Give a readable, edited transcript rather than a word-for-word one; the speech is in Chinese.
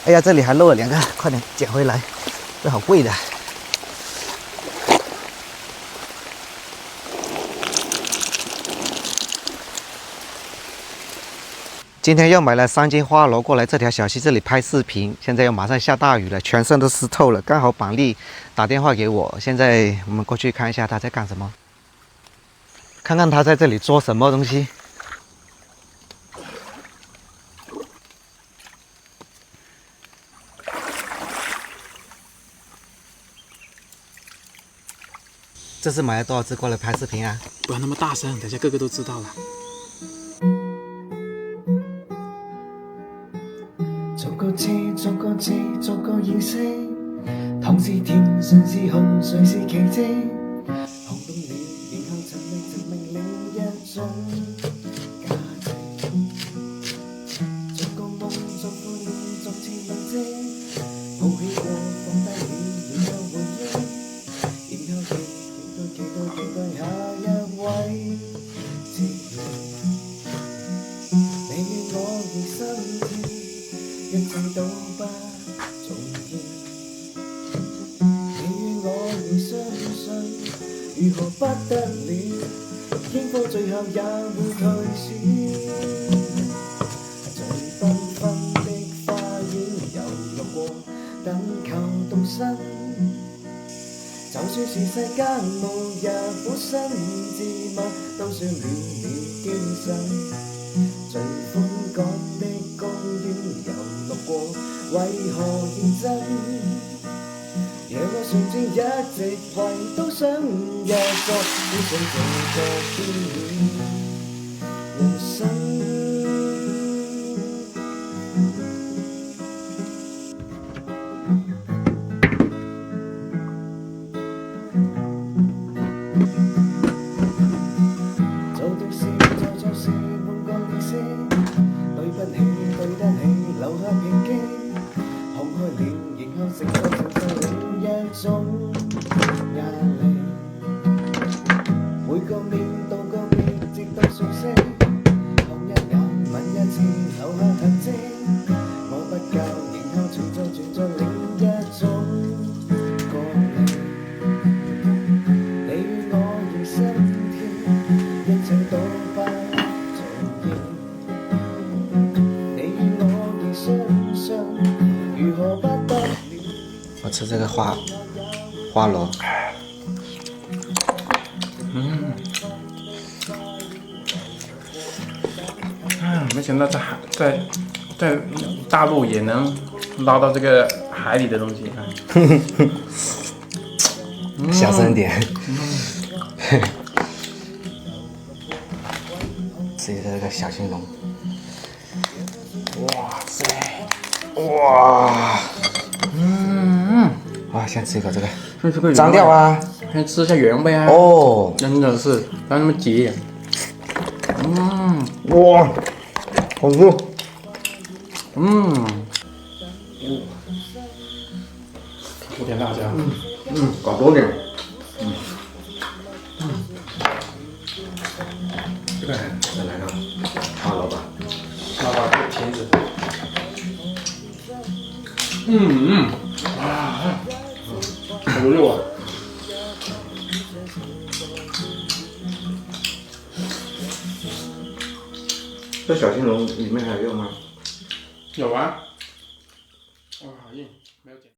哎呀，这里还漏了2个，快点捡回来，这好贵的。今天又买了3斤花螺过来这条小溪这里拍视频，现在又马上下大雨了，全身都湿透了。刚好板栗打电话给我，现在我们过去看一下他在干什么，看看他在这里做什么东西。这是买了多少只过来拍视频啊？不要那么大声，等下个个都知道了。逐個字，逐個字，逐個意識，糖是甜，誰是紅，誰是奇蹟？紅動了，然後尋覓另一種價值。逐個夢，逐個念，逐次認識，抱起過，放低了，然後回憶，然後期待下一位接應。你與我如心跳。一切都不重要，你與我已相信，如何不得了？經過最後也會退燒。在繽紛的花園遊樂過，等求動身。就算是世間無日本身自問，都想了了經濟。最寬廣的公園遊樂過，為何認真？若我純正一直為都想一個，只想這個經驗人生。做對事做錯事換個意識，對不起對得起留下平靜，看開了然後承受另一種壓力，每個面到個面直到熟悉，看一眼吻一次留下痕跡，我不夠然後存在另一種角力，你與我如心跳，一切都不重要，你與我亦相信，如何不得了？我吃这个花螺，没想到在大陆也能捞到这个海里的东西。小声点。吃一下这个小青龙。哇塞！哇！哇，先吃一口这个。脏掉啊！先吃一下原味啊！哦，真的是不要那么急。哇，好吃。涂点辣椒。搞多点。这个再来个花螺吧。辣椒停止。好肉啊！这小青龙里面还有肉吗？有啊。哇，好硬，没有剪。